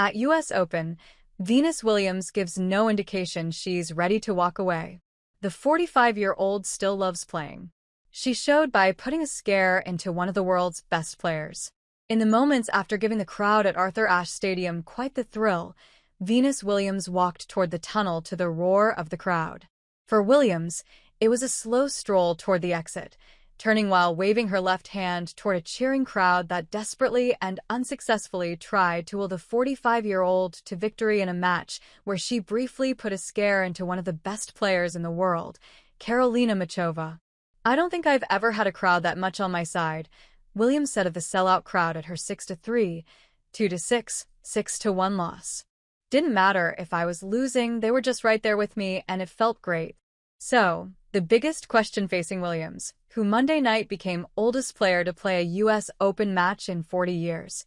At US Open, Venus Williams gives no indication she's ready to walk away. The 45-year-old still loves playing. She showed by putting a scare into one of the world's best players. In the moments after giving the crowd at Arthur Ashe Stadium quite the thrill, Venus Williams walked toward the tunnel to the roar of the crowd. For Williams, it was a slow stroll toward the exit, turning while waving her left hand toward a cheering crowd that desperately and unsuccessfully tried to will the 45-year-old to victory in a match where she briefly put a scare into one of the best players in the world, Karolina Muchova. "I don't think I've ever had a crowd that much on my side," Williams said of the sellout crowd at her 6-3, 2-6, 6-1 loss. "Didn't matter if I was losing, they were just right there with me, and it felt great." So, the biggest question facing Williams, who Monday night became oldest player to play a US Open match in 40 years.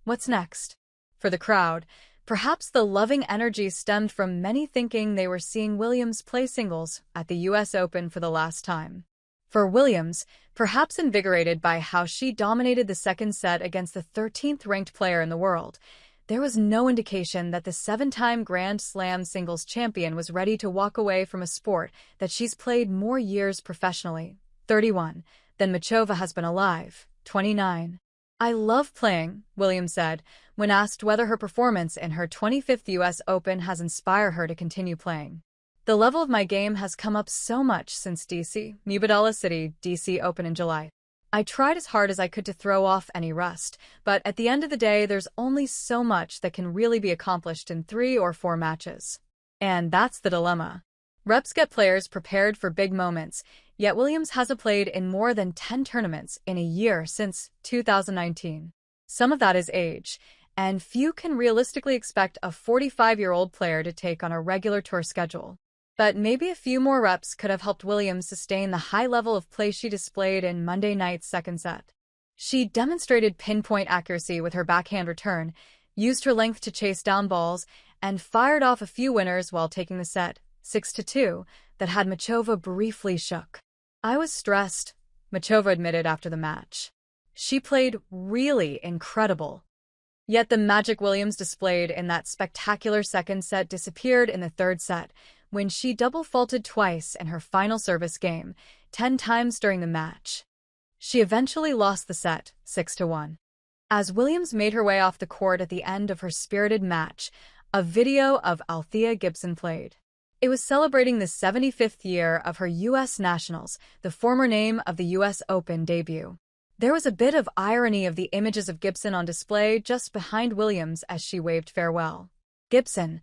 What's next? For the crowd, perhaps the loving energy stemmed from many thinking they were seeing Williams play singles at the US Open for the last time. For Williams, perhaps invigorated by how she dominated the second set against the 13th-ranked player in the world, there was no indication that the 7-time Grand Slam singles champion was ready to walk away from a sport that she's played more years professionally, 31, than Muchova has been alive, 29. "I love playing," Williams said, when asked whether her performance in her 25th US Open has inspired her to continue playing. "The level of my game has come up so much since DC, Mubadala City, DC Open in July. I tried as hard as I could to throw off any rust, but at the end of the day, there's only so much that can really be accomplished in 3 or 4 matches. And that's the dilemma. Reps get players prepared for big moments, yet Williams hasn't played in more than 10 tournaments in a year since 2019. Some of that is age, and few can realistically expect a 45-year-old player to take on a regular tour schedule. But maybe a few more reps could have helped Williams sustain the high level of play she displayed in Monday night's second set. She demonstrated pinpoint accuracy with her backhand return, used her length to chase down balls, and fired off a few winners while taking the set, 6-2, that had Muchova briefly shook. "I was stressed," Muchova admitted after the match. "She played really incredible." Yet the magic Williams displayed in that spectacular second set disappeared in the third set, when she double-faulted twice in her final service game, 10 times during the match. She eventually lost the set, 6-1. As Williams made her way off the court at the end of her spirited match, a video of Althea Gibson played. It was celebrating the 75th year of her U.S. Nationals, the former name of the U.S. Open debut. There was a bit of irony of the images of Gibson on display just behind Williams as she waved farewell. Gibson,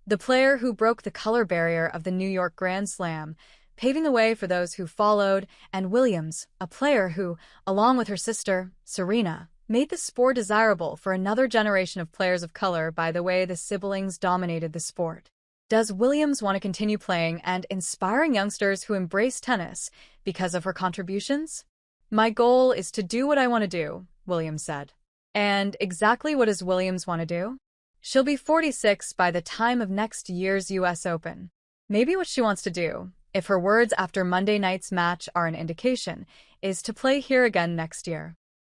the player who broke the color barrier of the New York Grand Slam, paving the way for those who followed, and Williams, a player who, along with her sister, Serena, made the sport desirable for another generation of players of color by the way the siblings dominated the sport. Does Williams want to continue playing and inspiring youngsters who embrace tennis because of her contributions? "My goal is to do what I want to do," Williams said. And exactly what does Williams want to do? She'll be 46 by the time of next year's US Open. Maybe what she wants to do, if her words after Monday night's match are an indication, is to play here again next year.